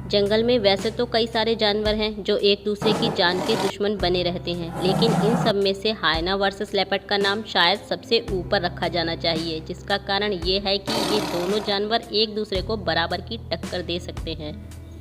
जंगल में वैसे तो कई सारे जानवर हैं जो एक दूसरे की जान के दुश्मन बने रहते हैं, लेकिन इन सब में से हायना वर्सेस लेपर्ड का नाम शायद सबसे ऊपर रखा जाना चाहिए, जिसका कारण ये है कि ये दोनों जानवर एक दूसरे को बराबर की टक्कर दे सकते हैं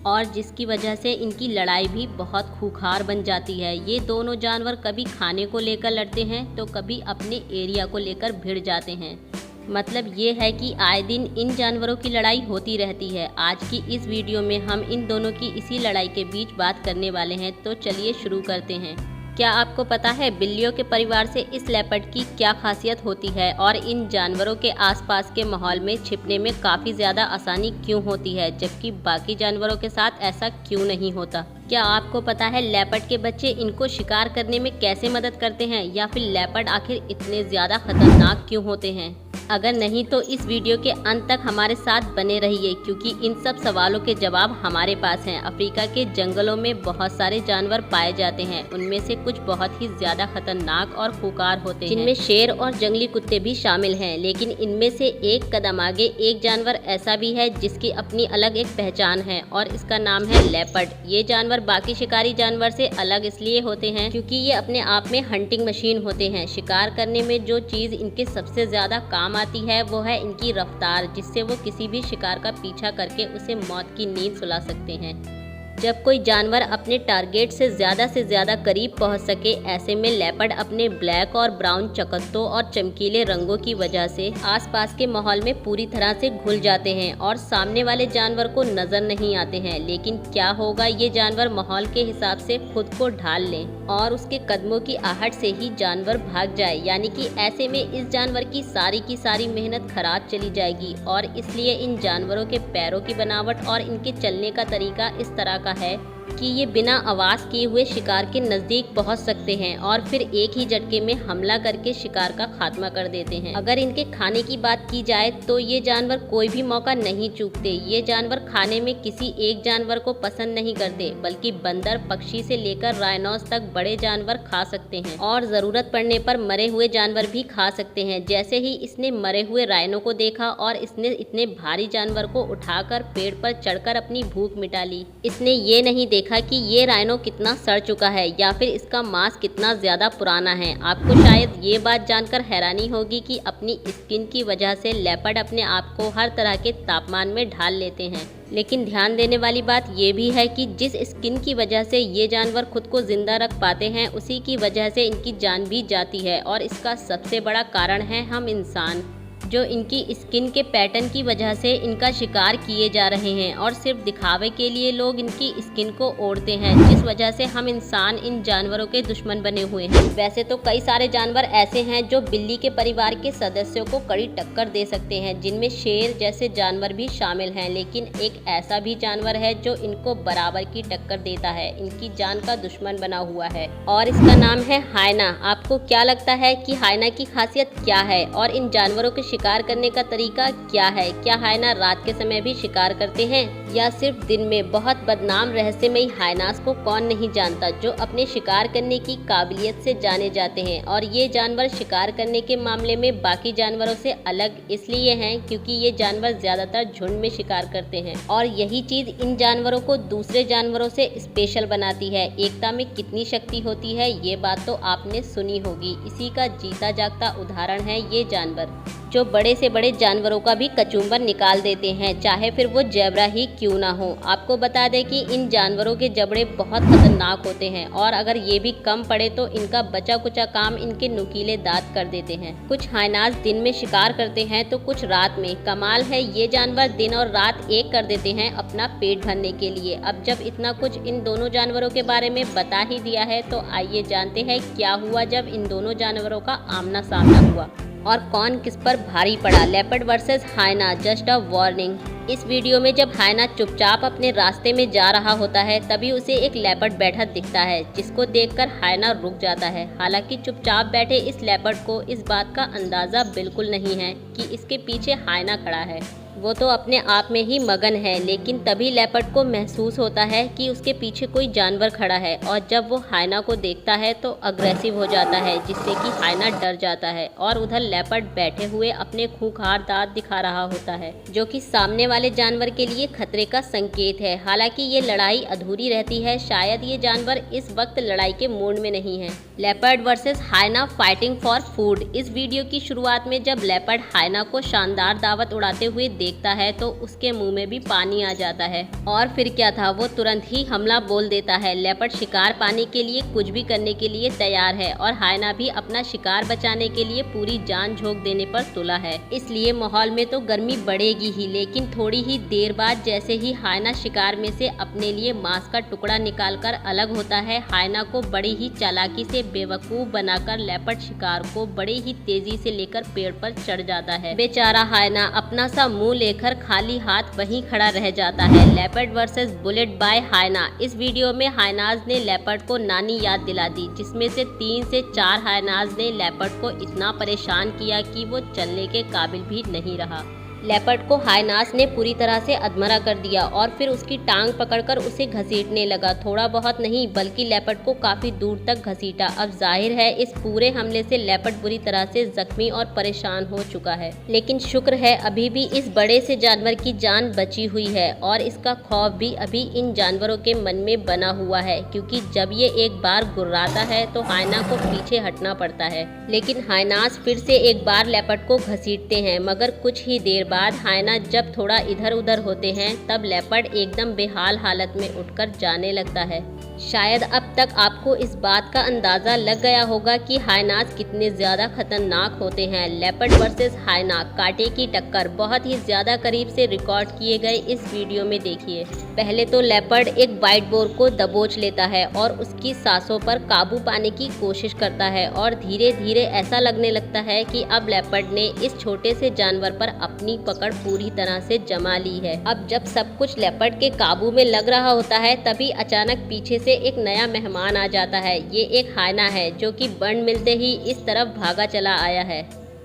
और जिसकी वजह से इनकी लड़ाई भी बहुत खूंखार बन जाती है। ये दोनों जानवर कभी खाने को लेकर लड़ते हैं तो कभी अपने एरिया को लेकर भिड़ जाते हैं। मतलब ये है कि आए दिन इन जानवरों की लड़ाई होती रहती है। आज की इस वीडियो में हम इन दोनों की इसी लड़ाई के बीच बात करने वाले हैं, तो चलिए शुरू करते हैं। क्या आपको पता है बिल्लियों के परिवार से इस लेपर्ड की क्या खासियत होती है और इन जानवरों के आसपास के माहौल में छिपने में काफ़ी ज़्यादा आसानी क्यों होती है, जबकि बाकी जानवरों के साथ ऐसा क्यों नहीं होता? क्या आपको पता है लेपर्ड के बच्चे इनको शिकार करने में कैसे मदद करते हैं, या फिर लेपर्ड आखिर इतने ज़्यादा खतरनाक क्यों होते हैं? अगर नहीं तो इस वीडियो के अंत तक हमारे साथ बने रहिए, क्योंकि इन सब सवालों के जवाब हमारे पास हैं। अफ्रीका के जंगलों में बहुत सारे जानवर पाए जाते हैं, उनमें से कुछ बहुत ही ज्यादा खतरनाक और खूंखार होते हैं, जिनमें शेर और जंगली कुत्ते भी शामिल हैं। लेकिन इनमें से एक कदम आगे एक जानवर ऐसा भी है जिसकी अपनी अलग एक पहचान है और इसका नाम है लेपर्ड। ये जानवर बाकी शिकारी जानवर से अलग इसलिए होते हैं क्योंकि ये अपने आप में हंटिंग मशीन होते हैं। शिकार करने में जो चीज़ इनके सबसे ज़्यादा काम आती है वो है इनकी रफ्तार, जिससे वो किसी भी शिकार का पीछा करके उसे मौत की नींद सुला सकते हैं। जब कोई जानवर अपने टारगेट से ज़्यादा करीब पहुंच सके, ऐसे में लेपर्ड अपने ब्लैक और ब्राउन चकत्तों और चमकीले रंगों की वजह से आसपास के माहौल में पूरी तरह से घुल जाते हैं और सामने वाले जानवर को नजर नहीं आते हैं। लेकिन क्या होगा ये जानवर माहौल के हिसाब से खुद को ढाल लें और उसके कदमों की आहट से ही जानवर भाग जाए, यानी कि ऐसे में इस जानवर की सारी मेहनत खराब चली जाएगी। और इसलिए इन जानवरों के पैरों की बनावट और इनके चलने का तरीका इस तरह का है कि ये बिना आवाज़ किए हुए शिकार के नज़दीक पहुंच सकते हैं और फिर एक ही झटके में हमला करके शिकार का खात्मा कर देते हैं। अगर इनके खाने की बात की जाए तो ये जानवर कोई भी मौका नहीं चूकते। ये जानवर खाने में किसी एक जानवर को पसंद नहीं करते, बल्कि बंदर, पक्षी से लेकर राइनोस तक बड़े जानवर खा सकते हैं और ज़रूरत पड़ने पर मरे हुए जानवर भी खा सकते हैं। जैसे ही इसने मरे हुए राइनो को देखा और इसने इतने भारी जानवर को उठाकर पेड़ पर चढ़कर अपनी भूख मिटा ली। इसने ये नहीं देखा कि ये राइनो कितना सड़ चुका है या फिर इसका मांस कितना ज़्यादा पुराना है। आपको शायद ये बात जानकर हैरानी होगी कि अपनी स्किन की वजह से लेपर्ड अपने आप को हर तरह के तापमान में ढाल लेते हैं। लेकिन ध्यान देने वाली बात ये भी है कि जिस स्किन की वजह से ये जानवर खुद को जिंदा रख पाते हैं, उसी की वजह से इनकी जान भी जाती है और इसका सबसे बड़ा कारण है हम इंसान, जो इनकी स्किन के पैटर्न की वजह से इनका शिकार किए जा रहे हैं और सिर्फ दिखावे के लिए लोग इनकी स्किन को ओढ़ते हैं, जिस वजह से हम इंसान इन जानवरों के दुश्मन बने हुए हैं। वैसे तो कई सारे जानवर ऐसे हैं जो बिल्ली के परिवार के सदस्यों को कड़ी टक्कर दे सकते हैं, जिनमें शेर जैसे जानवर भी शामिल हैं। लेकिन एक ऐसा भी जानवर है जो इनको बराबर की टक्कर देता है, इनकी जान का दुश्मन बना हुआ है और इसका नाम है हायना। आपको क्या लगता है कि हायना की खासियत क्या है और इन जानवरों के शिकार करने का तरीका क्या है? क्या हायना रात के समय भी शिकार करते हैं या सिर्फ दिन में? बहुत बदनाम रहस्यमयी हायनास को कौन नहीं जानता, जो अपने शिकार करने की काबिलियत से जाने जाते हैं। और ये जानवर शिकार करने के मामले में बाकी जानवरों से अलग इसलिए हैं क्योंकि ये जानवर ज्यादातर झुंड में शिकार करते हैं और यही चीज इन जानवरों को दूसरे जानवरों से स्पेशल बनाती है। एकता में कितनी शक्ति होती है ये बात तो आपने सुनी होगी। इसी का जीता जागता उदाहरण है ये जानवर, जो बड़े से बड़े जानवरों का भी कचूमर निकाल देते हैं, चाहे फिर वो ज़ेब्रा ही क्यों ना हो। आपको बता दें कि इन जानवरों के जबड़े बहुत खतरनाक होते हैं और अगर ये भी कम पड़े तो इनका बचा कुचा काम इनके नुकीले दांत कर देते हैं। कुछ हायनास दिन में शिकार करते हैं तो कुछ रात में। कमाल है, ये जानवर दिन और रात एक कर देते हैं अपना पेट भरने के लिए। अब जब इतना कुछ इन दोनों जानवरों के बारे में बता ही दिया है तो आइए जानते हैं क्या हुआ जब इन दोनों जानवरों का आमना सामना हुआ और कौन किस पर भारी पड़ा। लेपर्ड वर्सेस हायना, जस्ट अ वार्निंग। इस वीडियो में जब हायना चुपचाप अपने रास्ते में जा रहा होता है, तभी उसे एक लेपर्ड बैठा दिखता है, जिसको देखकर हायना रुक जाता है। हालांकि चुपचाप बैठे इस लेपर्ड को इस बात का अंदाजा बिल्कुल नहीं है कि इसके पीछे हायना खड़ा है। वो तो अपने आप में ही मगन है, लेकिन तभी लेपर्ड को महसूस होता है कि उसके पीछे कोई जानवर खड़ा है और जब वो हाइना को देखता है तो अग्रेसिव हो जाता है, जिससे कि हाइना डर जाता है और उधर लेपर्ड बैठे हुए अपने खूंखार दांत दिखा रहा होता है, जो कि सामने वाले जानवर के लिए खतरे का संकेत है। हालांकि ये लड़ाई अधूरी रहती है, शायद ये जानवर इस वक्त लड़ाई के मूड में नहीं है। Leopard versus hyena fighting for food. इस वीडियो की शुरुआत में जब लेपर्ड हाइना को शानदार दावत उड़ाते हुए देखता है तो उसके मुंह में भी पानी आ जाता है और फिर क्या था, वो तुरंत ही हमला बोल देता है। लेपर्ड शिकार पाने के लिए कुछ भी करने के लिए तैयार है और हाइना भी अपना शिकार बचाने के लिए पूरी जान झोंक देने पर तुला है। इसलिए माहौल में तो गर्मी बढ़ेगी ही, लेकिन थोड़ी ही देर बाद जैसे ही हाइना शिकार में से अपने लिए मांस का टुकड़ा निकालकर अलग होता है, हाइना को बड़ी ही चालाकी से बेवकूफ बनाकर लेपर्ड शिकार को बड़ी ही तेजी से लेकर पेड़ पर चढ़ जाता है। बेचारा हाइना अपना सा मुंह लेकर खाली हाथ वहीं खड़ा रह जाता है। Leopard versus bullet by hyena. इस वीडियो में हाइनाज ने लेपर्ड को नानी याद दिला दी, जिसमें से 3 से 4 हाइनाज ने लेपर्ड को इतना परेशान किया कि वो चलने के काबिल भी नहीं रहा। लेपर्ड को हाइनास ने पूरी तरह से अधमरा कर दिया और फिर उसकी टांग पकड़कर उसे घसीटने लगा। थोड़ा बहुत नहीं बल्कि लेपर्ड को काफी दूर तक घसीटा। अब जाहिर है इस पूरे हमले से लेपर्ड बुरी तरह से जख्मी और परेशान हो चुका है, लेकिन शुक्र है अभी भी इस बड़े से जानवर की जान बची हुई है और इसका खौफ भी अभी इन जानवरों के मन में बना हुआ है, क्योंकि जब ये एक बार गुर्राता है तो हाइना को पीछे हटना पड़ता है। लेकिन हाइनास फिर से एक बार लेपर्ड को घसीटते हैं, मगर कुछ ही देर बाद हाइना जब थोड़ा इधर उधर होते हैं तब लेपर्ड एकदम बेहाल हालत में उठकर जाने लगता है। शायद अब तक आपको इस बात का अंदाजा लग गया होगा कि हाइनास कितने ज्यादा खतरनाक होते हैं। लेपर्ड वर्सेस हाइना, कांटे की टक्कर, बहुत ही ज्यादा करीब से रिकॉर्ड किए गए इस वीडियो में देखिए। पहले तो लेपर्ड एक व्हाइट बोर को दबोच लेता है और उसकी सांसों पर काबू पाने की कोशिश करता है और धीरे धीरे ऐसा लगने लगता है कि अब लेपर्ड ने इस छोटे से जानवर पर अपनी पकड़ पूरी तरह से जमा ली है। अब जब सब कुछ लेपर्ड के काबू में लग रहा होता है तभी अचानक पीछे से एक नया मेहमान आ जाता है। ये एक हाइना है जो कि बर्न मिलते ही इस तरफ भागा चला आया है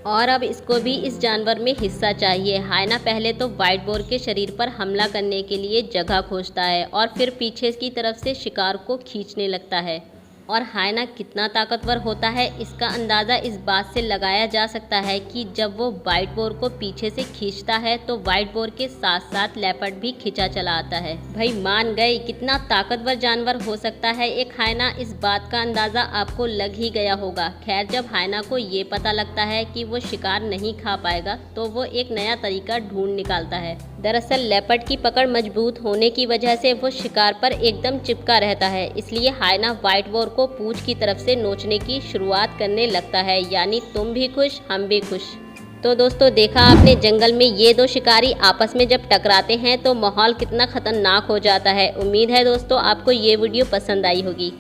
और अब इसको भी इस जानवर में हिस्सा चाहिए। हाइना पहले तो व्हाइट बोर के शरीर पर हमला करने के लिए जगह खोजता है और फिर पीछे की तरफ से शिकार को खींचने लगता है। और हाइना कितना ताकतवर होता है इसका अंदाज़ा इस बात से लगाया जा सकता है कि जब वो व्हाइट बोर को पीछे से खींचता है तो व्हाइट बोर के साथ साथ लेपर्ड भी खींचा चला आता है। भाई मान गए कितना ताकतवर जानवर हो सकता है एक हाइना, इस बात का अंदाज़ा आपको लग ही गया होगा। खैर जब हाइना को ये पता लगता है कि वो शिकार नहीं खा पाएगा तो वो एक नया तरीका ढूंढ निकालता है। दरअसल लेपर्ड की पकड़ मजबूत होने की वजह से वो शिकार पर एकदम चिपका रहता है, इसलिए हाइना व्हाइट बोर को पूंछ की तरफ से नोचने की शुरुआत करने लगता है। यानी तुम भी खुश हम भी खुश। तो दोस्तों देखा आपने जंगल में ये दो शिकारी आपस में जब टकराते हैं तो माहौल कितना खतरनाक हो जाता है। उम्मीद है दोस्तों आपको ये वीडियो पसंद आई होगी।